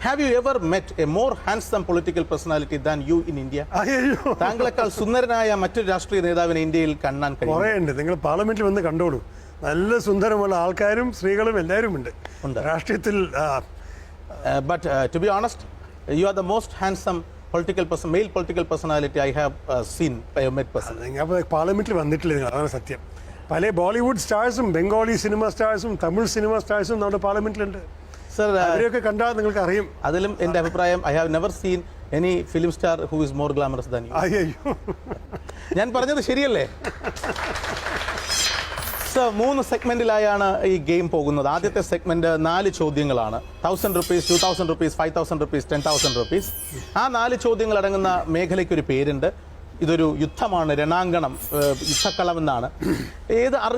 Have you ever met a more handsome political personality than you in India? താങ്കളെക്കാൾ സുന്ദരനായ മറ്റൊരു രാഷ്ട്രീയ നേതാവിനെ ഇന്ത്യയിൽ കാണാൻ കഴിയും. കുറേയുണ്ട്. നിങ്ങൾ പാർലമെന്റിൽ വന്ന് കണ്ടോളൂ. നല്ല സുന്ദരമുള്ള ആൾക്കാരും സ്ത്രീകളും എല്ലാവരും ഉണ്ട് രാഷ്ട്രീയത്തിൽ. But to be honest, you are the most handsome male political personality I have met personally. അപ്പോൾ പാർലമെന്റിൽ വന്നിട്ടില്ല നിങ്ങൾ, അതാണ് സത്യം. പല ബോളിവുഡ് സ്റ്റാർസും ബംഗാളി സിനിമ സ്റ്റാർസും തമിഴ് സിനിമ സ്റ്റാർസും നമ്മുടെ പാർലമെന്റിലുണ്ട്. Sir, അവരെയൊക്കെ കണ്ടാൽ നിങ്ങൾക്ക് അറിയും. അതിലും എൻ്റെ അഭിപ്രായം, I have never seen any film star who is more glamorous than you. അയ്യോ, ഞാൻ പറഞ്ഞത് ശരിയല്ലേ? സർ, 3 സെഗ്മെന്റിലായാണ് ഈ ഗെയിം പോകുന്നത്. ആദ്യത്തെ സെഗ്മെന്റ് 4 ചോദ്യങ്ങളാണ്. 1000 rupees, 2000 rupees, 5000 rupees, 10,000 rupees. ആ 4 ചോദ്യങ്ങൾ അടങ്ങുന്ന മേഖലയ്ക്ക് ഒരു പേരുണ്ട്. ഇതൊരു യുദ്ധമാണ്, രണാങ്കണം, യുദ്ധക്കളം എന്നാണ്.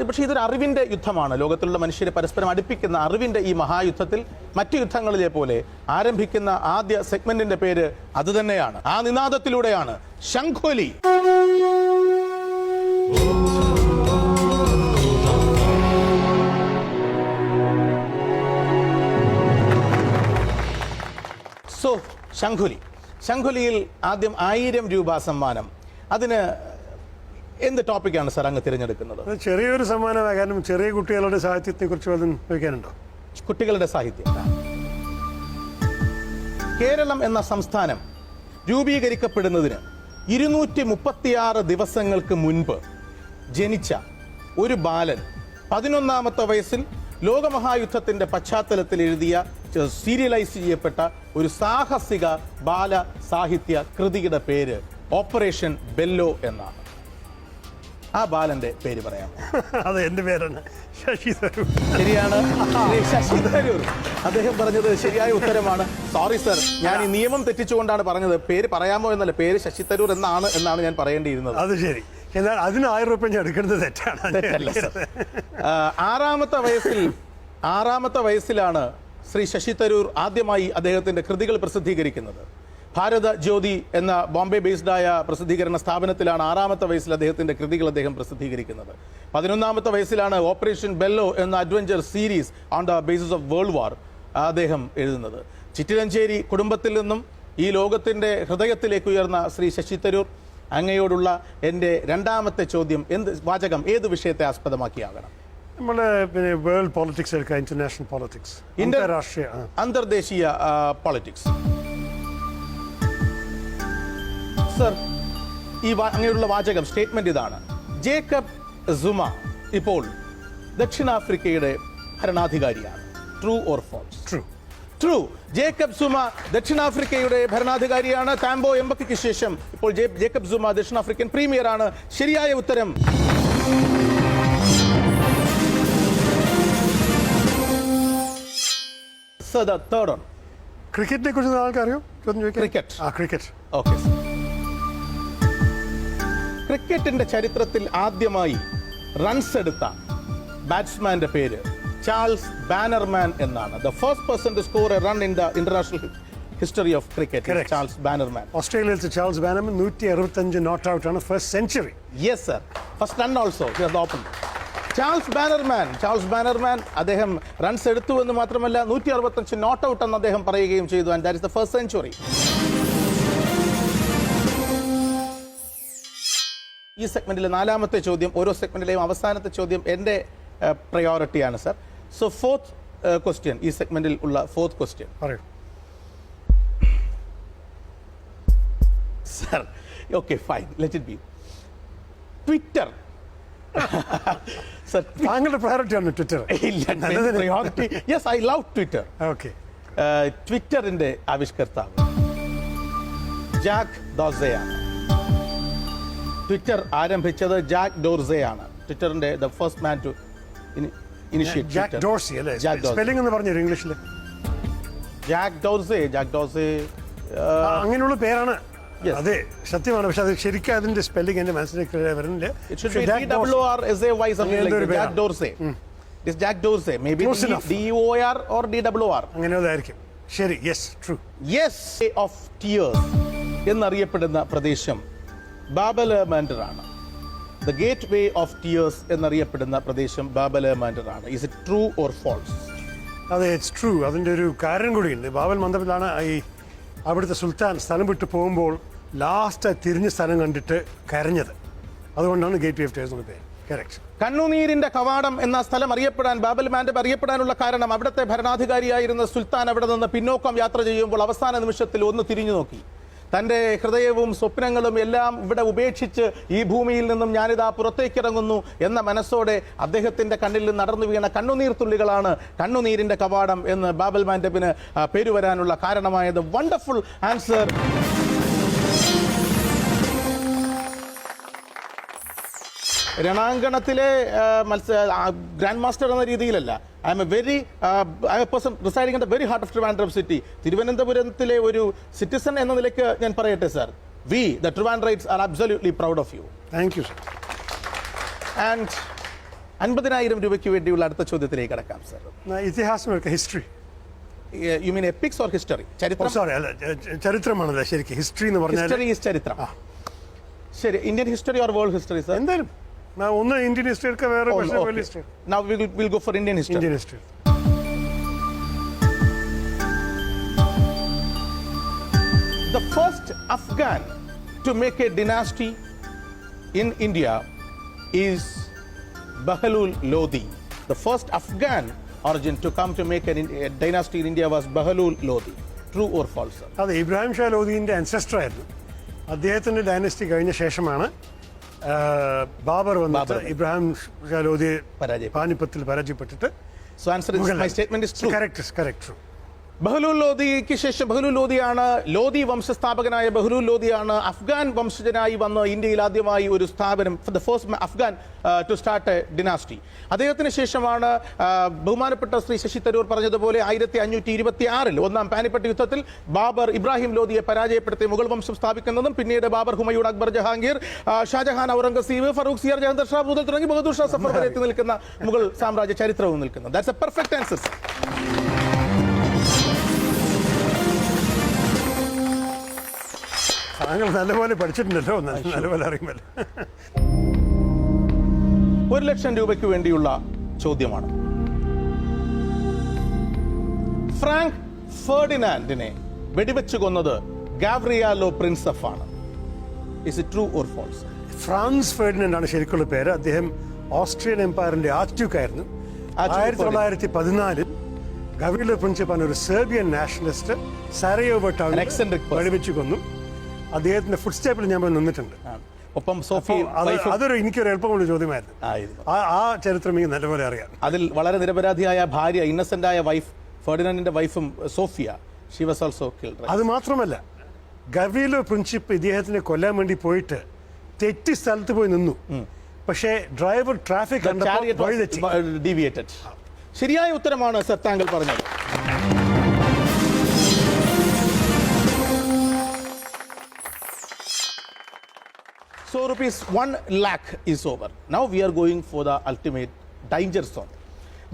പക്ഷേ ഇതൊരു അറിവിൻ്റെ യുദ്ധമാണ്. ലോകത്തിലുള്ള മനുഷ്യരെ പരസ്പരം അടുപ്പിക്കുന്ന അറിവിൻ്റെ ഈ മഹായുദ്ധത്തിൽ മറ്റു യുദ്ധങ്ങളിലെ പോലെ ആരംഭിക്കുന്ന ആദ്യ സെഗ്മെന്റിന്റെ പേര് അതുതന്നെയാണ്. ആ നിനാദത്തിലൂടെയാണ് ശംഖുലി. സോ ശംഖുലിയിൽ ആദ്യം 1000 രൂപ സമ്മാനം. അതിന് എന്ത് ടോപ്പിക്കാണ് സാർ അങ്ങ് തിരഞ്ഞെടുക്കുന്നത്? ചെറിയൊരു സമ്മാനമാണ്, കാരണം ചെറിയ കുട്ടികളുടെ സാഹിത്യത്തെ കുറിച്ച് വല്ലതും ചോദിക്കാനുണ്ടോ? കുട്ടികളുടെ സാഹിത്യം. കേരളം എന്ന സംസ്ഥാനം രൂപീകരിക്കപ്പെടുന്നതിന് 236 ദിവസങ്ങൾക്ക് മുൻപ് ജനിച്ച ഒരു ബാലൻ 11ാമത്തെ വയസ്സിൽ ലോകമഹായുദ്ധത്തിന്റെ പശ്ചാത്തലത്തിൽ എഴുതിയ സീരിയലൈസ് ചെയ്യപ്പെട്ട ഒരു സാഹസിക ബാല സാഹിത്യ കൃതിയുടെ പേര് ഓപ്പറേഷൻ ബെല്ലോ എന്നാണ്. ആ ബാലന്റെ പേര് പറയാം. അത് എന്റെ പേരാണ്, ശശി തരൂർ. ശരിയാണ്, ശശി തരൂർ. അദ്ദേഹം പറഞ്ഞത് ശരിയായ ഉത്തരമാണ്. സോറി സർ, ഞാൻ ഈ നിയമം തെറ്റിച്ചുകൊണ്ടാണ് പറഞ്ഞത്. പേര് പറയാമോ എന്നല്ല, പേര് ശശി തരൂർ എന്നാണ് ഞാൻ പറയേണ്ടിയിരുന്നത്. അത് ശരി. എന്നാൽ അതിന് 1000 രൂപ ഞാൻ എടുക്കുന്നത് തെറ്റാണ്. തെറ്റല്ല സർ. 6ാമത്തെ വയസ്സിലാണ് ശ്രീ ശശി തരൂർ ആദ്യമായി അദ്ദേഹത്തിന്റെ കൃതികൾ പ്രസിദ്ധീകരിക്കുന്നത്. ഭാരത ജ്യോതി എന്ന ബോംബെ ബേസ്ഡായ പ്രസിദ്ധീകരണ സ്ഥാപനത്തിലാണ് 6ാമത്തെ വയസ്സിൽ അദ്ദേഹത്തിന്റെ കൃതികൾ അദ്ദേഹം പ്രസിദ്ധീകരിക്കുന്നത്. 11ാമത്തെ വയസ്സിലാണ് ഓപ്പറേഷൻ ബെല്ലോ എന്ന adventure series on the basis of world war അദ്ദേഹം എഴുതുന്നത്. ചിറ്റിലഞ്ചേരി കുടുംബത്തിൽ നിന്നും ഈ ലോകത്തിന്റെ ഹൃദയത്തിലേക്ക് ഉയർന്ന ശ്രീ ശശി തരൂർ, അങ്ങയോടുള്ള എൻ്റെ 2ാമത്തെ ചോദ്യം വാചകം ഏത് വിഷയത്തെ ആസ്പദമാക്കിയാകണം? നമ്മുടെ വേൾഡ് പൊളിറ്റിക്സ് എടുക്കാം, ഇന്റർനാഷണൽ പൊളിറ്റിക്സ്, അന്തർദേശീയ പൊളിറ്റിക്സ്. സർ, ഈ അങ്ങനെയുള്ള വാചകം, സ്റ്റേറ്റ്മെന്റ് ഇതാണ്: ജേക്കബ് സുമ ഇപ്പോൾ ദക്ഷിണാഫ്രിക്കയുടെ ഭരണാധികാരിയാണ്. True or false? True. Jacob Zuma ദക്ഷിണാഫ്രിക്കയുടെ ഭരണാധികാരിയാണ്. താംബോ എംബക്കിക്ക് ശേഷം ഇപ്പോൾ ജേക്കബ് സുമ ദക്ഷിണാഫ്രിക്കൻ പ്രീമിയർ ആണ്. ശരിയായ ഉത്തരം സർ, ദ തേർഡ് വൺ. ക്രിക്കറ്റിനെ കുറിച്ച് ആൾക്കറിയോ? ക്രിക്കറ്റ്. ഓക്കെ. ക്രിക്കറ്റിന്റെ ചരിത്രത്തിൽ ആദ്യമായി റൺസ് എടുത്ത ബാറ്റ്സ്മാന്റെ പേര് ചാൾസ് ബാനർമാൻ എന്നാണ്. The first person to score a run in the international history of cricket is Charles Bannerman. ഓസ്ട്രേലിയയിലെ ചാൾസ് ബാനർമാൻ 165 നോട്ട് ഔട്ട് ആണ്, first century. Yes sir. First run also he has opened. Charles Bannerman അദ്ദേഹം runs എടുത്തു എന്ന് മാത്രമല്ല 165 not out എന്ന് അദ്ദേഹം പറയുകയും ചെയ്തു. And that is the first century. ഈ സെഗ്മെന്റിലെ 4ാമത്തെ ചോദ്യം, ഓരോ സെഗ്മെന്റിലെയും അവസാനത്തെ ചോദ്യം എൻ്റെ പ്രയോറിറ്റിയാണ് സർ. സോ ഫോർത്ത് ക്വസ്റ്റ്യൻ, ഈ സെഗ്മെന്റിൽ ഉള്ള fourth question. Sir, okay fine, let it be. Twitter. Sir, താങ്കളുടെ പ്രയോറിറ്റിയാണ് ട്വിറ്റർ? ഇല്ല, priority. Yes, I love Twitter. Okay. ട്വിറ്ററിന്റെ ആവിഷ്കർത്താവ് ജാക്ക് ഡോർസെയാണ്. ട്വിറ്റർ ആരംഭിച്ചത് ജാക്ക് ഡോർസെ ആണ്. ട്വിറ്ററിന്റെ the first man to initiate. Jack Dorsey അല്ലേ? സ്പെല്ലിംഗ് എന്ന് പറഞ്ഞു ഇംഗ്ലീഷിൽ. Jack Dorsey. അങ്ങനെയുള്ള പേരാണ്. അതെ, സത്യമാണ്. പക്ഷെ അത് ശരിക്കും അതിന്റെ സ്പെല്ലിംഗ് എന്റെ മനസ്സിലേക്ക് വരുന്നില്ല. അങ്ങനെയായിരിക്കും. ശരി. Yes, true. Yes of tears എന്നറിയപ്പെടുന്ന പ്രദേശം ബാബലമാൻഡർ ആണ്. The gateway of tears എന്നറിയപ്പെടുന്ന പ്രദേശം ബാബലമാൻഡർ ആണ്. Is it true or false? അതെ, ഇറ്റ്സ് ട്രൂ. അതിൻ്റെ ഒരു കാരണം കൂടിയുണ്ട്. ബാബൽ മന്ദിരത്തിലാണ് ഈ അവിടുത്തെ സുൽത്താൻ സ്ഥലം വിട്ട് പോകുമ്പോൾ ലാസ്റ്റ് തിരിഞ്ഞ സ്ഥലം കണ്ടിട്ട് കരഞ്ഞത്. അതുകൊണ്ടാണ് ഗേറ്റ് വേ ഓഫ് ടീയേഴ്സ് എന്ന പേര്. കറക്റ്റ്. കണ്ണുനീരിന്റെ കവാടം എന്ന സ്ഥലം അറിയപ്പെടാൻ, ബാബൽ മാൻഡബ് അറിയപ്പെടാനുള്ള കാരണം അവിടുത്തെ ഭരണാധികാരിയായിരുന്ന സുൽത്താൻ അവിടെ നിന്ന് പിന്നോക്കം യാത്ര ചെയ്യുമ്പോൾ അവസാന നിമിഷത്തിൽ ഒന്ന് തിരിഞ്ഞു നോക്കി. തൻ്റെ ഹൃദയവും സ്വപ്നങ്ങളും എല്ലാം ഇവിടെ ഉപേക്ഷിച്ച് ഈ ഭൂമിയിൽ നിന്നും ഞാനിതാ പുറത്തേക്കിറങ്ങുന്നു എന്ന മനസ്സോടെ അദ്ദേഹത്തിൻ്റെ കണ്ണിൽ നിന്ന് നടന്നു വീണ കണ്ണുനീർ തുള്ളികളാണ് കണ്ണുനീരിൻ്റെ കവാടം എന്ന് ബാബൽ മാൻഡബിന് പേര് വരാനുള്ള കാരണമായത്. Wonderful answer. രണാങ്കണത്തിലെ ഗ്രാൻഡ് മാസ്റ്റർ എന്ന രീതിയിലല്ല. I am a person residing in the very heart of Trivandrum city. തിരുവനന്തപുരത്തിലെ ഒരു സിറ്റിസൺ എന്ന നിലയ്ക്ക് ഞാൻ പറയട്ടെ sir, we the Trivandrites are absolutely proud of you. Thank you sir. And 50,000 രൂപയ്ക്ക് വേണ്ടിയുള്ള അടുത്ത ചോദ്യത്തിലേക്ക് കടക്കാം സർ. ഇതിഹാസം, history. You mean epics or history? ചരിത്രം. സോറി, അല്ല, ചരിത്രമാണല്ലേ ശരിക്കും. ഹിസ്റ്ററി എന്ന് പറഞ്ഞാൽ ഹിസ്റ്ററി ഈസ് ചരിത്രം. ശരി, Indian history or world history sir? എന്തായാലും ഒന്ന് ഇന്ത്യൻ ഹിസ്റ്ററി എടുക്കുക, വേറെ world history. Now we'll go for Indian history. Indian history. The first Afghan to make a dynasty in India is Bahlul Lodi. The first Afghan origin to come to make a dynasty in India was Bahlul Lodi. True or false, sir? അതെ, ഇബ്രാഹിം ഷാ ലോദിൻ്റെ അൻസെസ്റ്റർ ആയിരുന്നു. അദ്ദേഹത്തിൻ്റെ dynasty കഴിഞ്ഞ ശേഷമാണ് ബാബർ വന്നിട്ട് Ibrahim Shah ലോദിയെ പാനിപ്പത്തിൽ പരാജയപ്പെട്ടിട്ട്. So answer is, my statement is true. Correct, true. Bahlul ലോദിക്ക് ശേഷം ബഹ്ലൂൽ ലോദിയാണ്, ലോദി വംശസ്ഥാപകനായ ബഹ്ലൂൽ ലോദിയാണ് അഫ്ഗാൻ വംശജനായി വന്ന് ഇന്ത്യയിൽ ആദ്യമായി ഒരു സ്ഥാപനം, the first Afghan to start a dynasty. അദ്ദേഹത്തിന് ശേഷമാണ് ബഹുമാനപ്പെട്ട ശ്രീ ശശി തരൂർ പറഞ്ഞതുപോലെ 1526 ഒന്നാം പാനിപ്പട്ട് യുദ്ധത്തിൽ ബാബർ ഇബ്രാഹിം ലോദിയെ പരാജയപ്പെടുത്തി മുഗൾ വംശം സ്ഥാപിക്കുന്നതും പിന്നീട് ബാബർ, ഹുമയൂൺ, അക്ബർ, ജഹാംഗീർ, ഷാജഹാൻ, ഔറംഗസീബ്, ഫറൂഖ് സിയാർ, ജഹന്തർ ഷാ മുതൽ തുടങ്ങി ബഹദൂർ ഷാ സഫർ വരെ എത്തി നിൽക്കുന്ന മുഗൾ സാമ്രാജ്യ ചരിത്രവും നിൽക്കുന്നത്. That's A perfect answer. താങ്കൾ നല്ലപോലെ പഠിച്ചിട്ടുണ്ടല്ലോ, നല്ലപോലെ അറിയുമല്ലോ. 1,00,000 രൂപയ്ക്ക് വേണ്ടിയുള്ള ചോദ്യമാണ്. ഫ്രാങ്ക് ഫെർഡിനാൻഡിനെ വെടിവെച്ച് കൊന്നത് ഗാവ്രിയാലോ പ്രിൻസഫ് ആണ്. Is it true or false? Franz Ferdinand ആണ് ശരിക്കുള്ള പേര്. അദ്ദേഹം ഓസ്ട്രിയൻ എംപയറിന്റെ ആർച്ച്ഡ്യൂക്ക് ആയിരുന്നു. 1914 ഗാവ്രിയാലോ പ്രിൻസഫ് ആണ് ഒരു സെർബിയൻ നാഷണലിസ്റ്റ് സാരയോവോ ടൗണിൽ വെടിവെച്ച് കൊന്നു. അദ്ദേഹത്തിന്റെ ഫുഡ് സ്റ്റെപ്പിൽ ഞാൻ നിന്നിട്ടുണ്ട്. ഒപ്പം സോഫി, അതൊരു എനിക്കൊരു എളുപ്പമുള്ള ചോദ്യമായിരുന്നു. ആ ചരിത്രം എനിക്ക് നല്ലപോലെ അറിയാം. അതിൽ വളരെ നിരപരാധിയായ ഭാര്യ, ഇന്നസെന്റ് ആയ വൈഫ്, ഫെർഡിനാൻഡിന്റെ വൈഫും Sophia, she was also killed. അത് മാത്രമല്ല, ഗാവ്രിയാലോ പ്രിൻസിപ്പ് ഇദ്ദേഹത്തിനെ കൊല്ലാൻ വേണ്ടി പോയിട്ട് തെറ്റി സ്ഥലത്ത് പോയി നിന്നു. പക്ഷേ ഡ്രൈവർ ട്രാഫിക് ഡീവിയേറ്റഡ്. ശരിയായ ഉത്തരമാണ് സർ താങ്കൾ പറഞ്ഞത്. So rupees 1 lakh is over. Now we are going for the ultimate danger zone.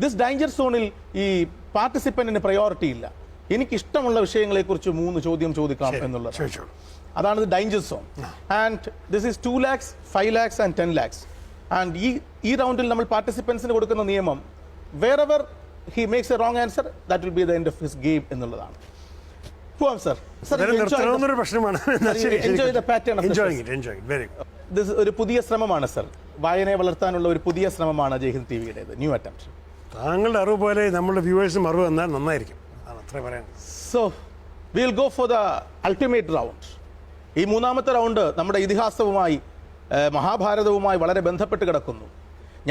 This danger zone il ee participant ine priority illa. എനിക്ക് ഇഷ്ടമുള്ള വിഷയങ്ങളെക്കുറിച്ച് 3 ചോദ്യം ചോദിക്കാം എന്നുള്ളത്. അതാണ് danger zone. And this is 2 lakhs, 5 lakhs and 10 lakhs. And ഈ റൗണ്ടിൽ നമ്മൾ പാർട്ടിസിപ്പൻസിന് കൊടുക്കുന്ന നിയമം, wherever he makes a wrong answer, that will be the end of his game എന്നുള്ളതാണ്. പോവാം സർ. ഒരു പുതിയ ശ്രമമാണ് സർ, വായനയെ വളർത്താനുള്ള ഒരു പുതിയ ശ്രമമാണ് ജയ്ഹിന്ദ് ടിവിയുടേത്. New attempt. താങ്കളുടെ അറിവ് പോലെ നമ്മുടെ വ്യൂവേഴ്സും അറിവ് തന്നാൽ നന്നായിരിക്കും. So will go for the ultimate round. ഈ മൂന്നാമത്തെ റൗണ്ട് നമ്മുടെ ഇതിഹാസവുമായി, മഹാഭാരതവുമായി വളരെ ബന്ധപ്പെട്ട് കിടക്കുന്നു.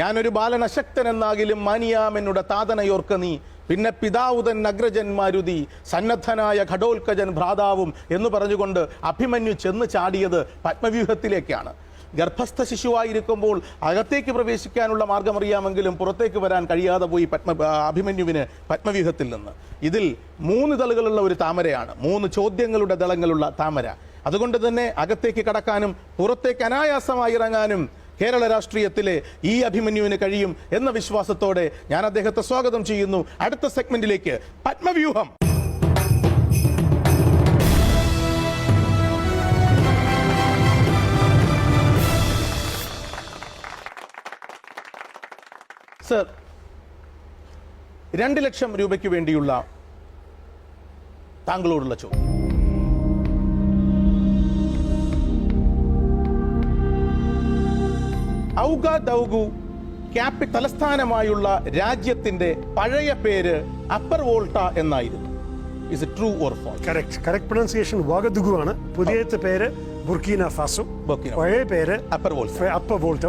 ഞാനൊരു ബാലൻ അശക്തൻ എന്നാകിലും മാനിയാമെന്നുടെ താതനയോർക്ക നീ, പിന്നെ പിതാവുതൻ അഗ്രജൻ മാരുതി, സന്നദ്ധനായ ഘടോൽക്കജൻ ഭ്രാതാവും എന്ന് പറഞ്ഞുകൊണ്ട് അഭിമന്യു ചെന്ന് ചാടിയത് പത്മവ്യൂഹത്തിലേക്കാണ്. ഗർഭസ്ഥ ശിശുവായിരിക്കുമ്പോൾ അകത്തേക്ക് പ്രവേശിക്കാനുള്ള മാർഗമറിയാമെങ്കിലും പുറത്തേക്ക് വരാൻ കഴിയാതെ പോയി അഭിമന്യുവിന് പത്മവ്യൂഹത്തിൽ നിന്ന്. ഇതിൽ 3 ദളുകളുള്ള ഒരു താമരയാണ്, 3 ചോദ്യങ്ങളുടെ ദളങ്ങളുള്ള താമര. അതുകൊണ്ട് തന്നെ അകത്തേക്ക് കടക്കാനും പുറത്തേക്ക് അനായാസമായി ഇറങ്ങാനും കേരള രാഷ്ട്രീയത്തിലെ ഈ അഭിമന്യുവിന് കഴിയും എന്ന വിശ്വാസത്തോടെ ഞാൻ അദ്ദേഹത്തെ സ്വാഗതം ചെയ്യുന്നു അടുത്ത സെഗ്മെന്റിലേക്ക്. പത്മവ്യൂഹം. സർ, 2 ലക്ഷം രൂപയ്ക്ക് വേണ്ടിയുള്ള താങ്കളോടുള്ള ചോദ്യം. ഔഗാദൌഗു തലസ്ഥാനമായുള്ള രാജ്യത്തിന്റെ പഴയ പേര് അപ്പർ വോൾട്ട എന്നായിരുന്നു. Is it true or false? Correct pronunciation Ouagadougou ആണ്. പുതിയത്തെ പേര് ബുർക്കീന ഫാസോ. പഴയ പേര് അപ്പർ വോൾട്ട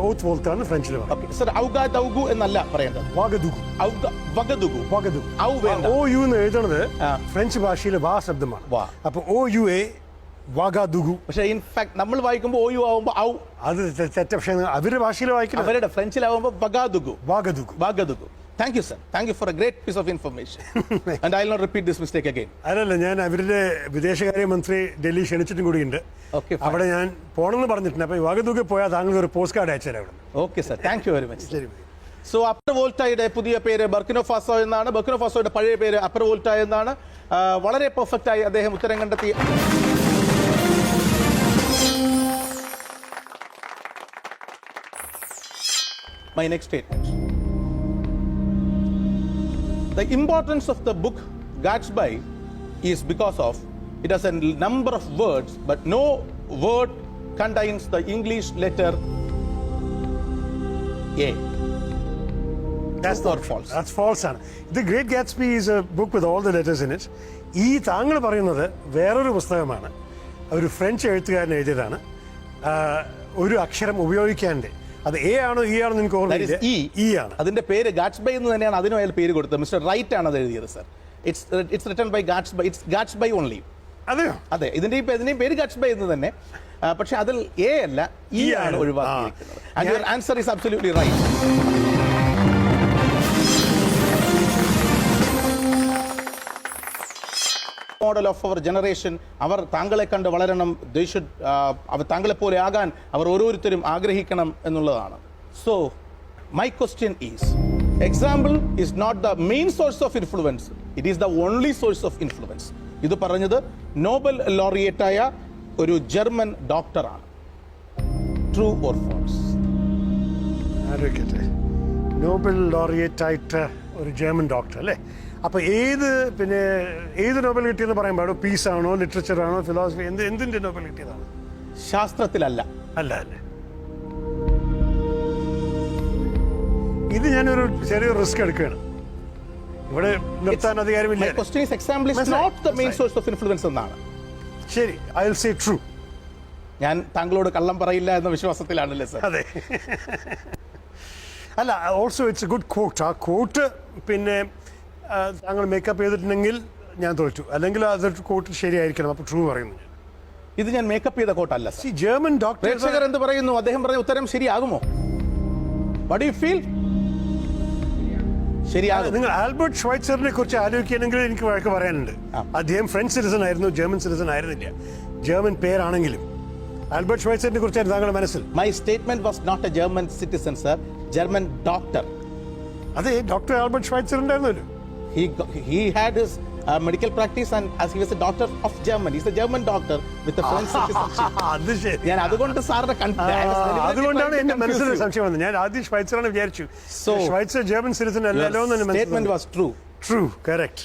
ആണ് ഫ്രഞ്ചിൽ. സർ, ഔഗാദൌഗു എന്നല്ല പറയേണ്ടത്, വാഗദുഗു. ഔ വേണ്ട. ഓ യു എന്ന് എഴുതുന്നത് ഫ്രഞ്ച് ഭാഷയിലെ വാ ശബ്ദമാണ്. അപ്പൊ ഓ യു എ വാഗാദുഗു. പക്ഷേ ഇൻഫാക്ട് നമ്മൾ വായിക്കുമ്പോൾ ഓ യു ആവുമ്പോൾ ഔ, അത് തെറ്റ. പക്ഷേ അവരുടെ ഭാഷയിൽ വായിക്കുന്നത്, അവരുടെ ഫ്രഞ്ചിലാവുമ്പോൾ വാഗദുഗു. വാഗദുഗു. Thank you, sir. Thank you for a great piece of information. And I will not repeat this mistake again. അതല്ല, ഞാൻ അവരുടെ വിദേശകാര്യമന്ത്രി ഡൽഹി ക്ഷണിച്ചിട്ടും കൂടിയുണ്ട്. അവിടെ ഞാൻ പോകണമെന്ന് പറഞ്ഞിട്ടുണ്ട്. അപ്പോൾ വാഗദുഗു പോയാൽ താങ്കൾ ഒരു പോസ്റ്റ് കാർഡ് അയച്ചു തരാം. Okay sir, thank you very much. So Upper വോൾട്ടയുടെ പുതിയ പേര് ബർക്കിനോ ഫാസോ എന്നാണ്. ബർക്കിനോ ഫാസോയുടെ പഴയ പേര് അപ്പർ വോൾട്ട എന്നാണ്. വളരെ പെർഫെക്റ്റ് ആയി അദ്ദേഹം ഉത്തരം കണ്ടെത്തി. My next statement. The importance of the book Gatsby is because of it has a number of words, but no word contains the English letter A. That's True or false? That's false ആണ്. The Great Gatsby is a book with all the letters in it. ഈ താങ്കൾ പറയുന്നത് വേറൊരു പുസ്തകമാണ്. ഒരു French എഴുത്തുകാരൻ എഴുതിയതാണ്. ഒരു അക്ഷരം ഉപയോഗിക്കാണ്ട്. അത് എ ആണോ ഇ ആണോ എനിക്ക് ഓർമ്മയില്ല. ഇ ആണ്. അതിന്റെ പേര് ഗാറ്റ്സ്ബൈ എന്ന് തന്നെയാണ് അതിനും അയാൾ പേര് കൊടുത്തത്. മിസ്റ്റർ റൈറ്റ് ആണ് അത് എഴുതിയത് സർ. It's written by Gatsby. It's Gatsby only. അതെയോ? അതെ, ഇതിന്റെയും പേര് ഗാറ്റ്സ്ബൈ എന്ന് തന്നെ. പക്ഷെ അതിൽ എ അല്ല, ഇ ആണ് ഒഴിവാക്കിയിരിക്കുന്നത്. And your answer is absolutely right. Model of our generation. അവർ താങ്കളെ കണ്ട് വളരണം. അവർ താങ്കളെ പോലെ ആകാൻ അവർ ഓരോരുത്തരും ആഗ്രഹിക്കണം എന്നുള്ളതാണ്. So my question is, example is not the main source of influence, it is the only source of influence. ഇത് പറഞ്ഞത് നോബൽ ലോറിയേറ്റായ ഒരു ജർമ്മൻ ഡോക്ടറാണ്. True or false? നോബൽ ലോറിയേറ്റായിട്ട് ഒരു ജർമ്മൻ ഡോക്ടർ അല്ലേ? അപ്പൊ ഏത് നോബൽ കിട്ടിയെന്ന് പറയാൻ പാടും? പീസ് ആണോ, ലിറ്ററേച്ചർ ആണോ, ഫിലോസഫി, എന്തിന്റെ നോബൽ കിട്ടിയതാണ്? ശാസ്ത്രത്തിലല്ല. അല്ലേ? ഇത് ഞാനൊരു ചെറിയൊരു റിസ്ക് എടുക്കുകയാണ്. ഇവിടെ നിർത്താൻ അധികാരമില്ല. എന്നാണ്. ശരി, ഐ വിൽ സേ ട്രൂ. ഞാൻ താങ്കളോട് കള്ളം പറയില്ല എന്ന വിശ്വാസത്തിലാണല്ലേ സർ? അതെ. അല്ല, also it's a good coat. ആ കോട്ട് പിന്നെ താങ്കൾ മേക്കപ്പ് ചെയ്തിട്ടുണ്ടെങ്കിൽ ഞാൻ തോറ്റു. അല്ലെങ്കിൽ അതൊരു കോട്ട് ശരിയായിരിക്കണം. അപ്പോൾ ട്രൂ പറയുന്നു. ഇത് ഞാൻ മേക്കപ്പ് ചെയ്ത കോട്ടല്ല. German doctor. പ്രേക്ഷകർ എന്ത് പറയുന്നു? അദ്ദേഹം പറഞ്ഞ ഉത്തരം ശരിയാകുമോ? What do you feel? ശരിയാകും. നിങ്ങൾ ആൽബർട്ട് ഷ്വൈറ്റ്സറിനെ കുറിച്ച് ആലോചിക്കുകയാണെങ്കിൽ എനിക്ക് വഴക്ക് പറയാനുണ്ട്. അദ്ദേഹം ഫ്രഞ്ച് സിറ്റിസൺ ആയിരുന്നു, ജർമ്മൻ സിറ്റിസൺ ആയിരുന്നില്ല. ജർമ്മൻ പേരാണെങ്കിലും ആൽബർട്ട് ഷ്വൈറ്റ്സറിനെ കുറിച്ചായിരുന്നു താങ്കളുടെ മനസ്സിൽ. My statement was not a German citizen sir, German doctor. അതെ, ഡോക്ടർ ആൽബർട്ട് ഷ്വൈറ്റ്സർ ഉണ്ടായിരുന്നല്ലോ. He had his medical practice and as he was a doctor of Germany. He's a German doctor with a French citizenship. ഞാൻ അതുകൊണ്ട് സാറിന്റെ അതുകൊണ്ടാണ് എന്റെ മനസ്സിൽ സംശയം വന്നത്. ഞാൻ ആദ്യം ഷ്വൈറ്റ്സറാണ് വിചാരിച്ചു. ഷ്വൈറ്റ്സർ ജർമ്മൻ സിറ്റിസൺ അല്ലല്ലോ എന്ന് statement was true. True, correct.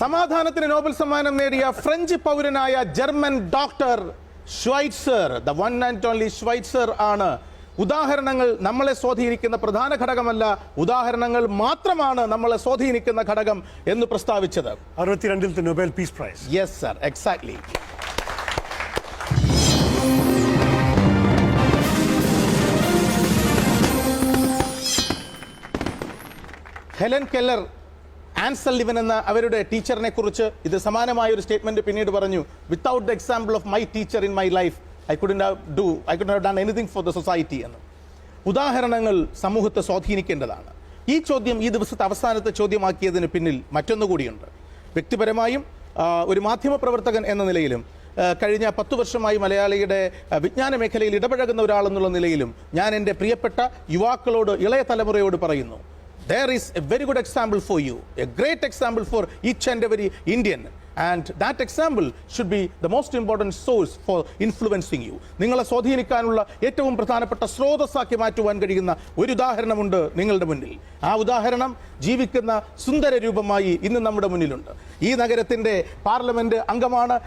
സമാധാനത്തിന് നോബൽ സമ്മാനം നേടിയ ഫ്രഞ്ച് പൗരനായ German doctor Schweitzer, the one and only Schweitzer ആണ്. ഉദാഹരണങ്ങൾ നമ്മളെ സ്വാധീനിക്കുന്ന പ്രധാന ഘടകമല്ല, ഉദാഹരണങ്ങൾ മാത്രമാണ് നമ്മളെ സ്വാധീനിക്കുന്ന ഘടകം എന്ന് പ്രസ്താവിച്ചത്. 62ാമത്തെ Nobel peace prize. Yes sir, exactly. Helen Keller Anne Sullivan എന്ന അവരുടെ ടീച്ചറിനെ കുറിച്ച് ഇത് സമാനമായ ഒരു സ്റ്റേറ്റ്മെന്റ് പിന്നീട് പറഞ്ഞു. Without the example of my teacher in my life I couldn't have done anything for the society എന്ന്. ഉദാഹരണങ്ങൾ സമൂഹത്തെ സ്വാധീനിക്കേണ്ടതാണ്. ഈ ചോദ്യം ഈ ദിവസത്തെ അവസാനത്തെ ചോദ്യമാക്കിയതിന് പിന്നിൽ മറ്റൊന്നുകൂടിയുണ്ട്. വ്യക്തിപരമായും ഒരു മാധ്യമപ്രവർത്തകൻ എന്ന നിലയിലും കഴിഞ്ഞ 10 വർഷമായി മലയാളിയുടെ വിജ്ഞാന മേഖലയിൽ ഇടപഴകുന്ന ഒരാളെന്നുള്ള നിലയിലും ഞാൻ എൻ്റെ പ്രിയപ്പെട്ട യുവാക്കളോട്, ഇളയ തലമുറയോട് പറയുന്നു, there is a very good example for you, a great example for each and every Indian. And that example should be the most important source for influencing you. നിങ്ങളെ സ്വാധീനിക്കാനുള്ള ഏറ്റവും പ്രധാനപ്പെട്ട സ്രോതസ്സാക്കി മാറ്റുവാൻ കഴിയുന്ന ഒരു ഉദാഹരണമുണ്ട് നിങ്ങളുടെ മുന്നിൽ. ആ ഉദാഹരണം ജീവിക്കുന്ന സുന്ദര രൂപമായി ഇന്ന് നമ്മുടെ മുന്നിലുണ്ട്. ഈ നഗരത്തിന്റെ പാർലമെന്റ് അംഗമാണ്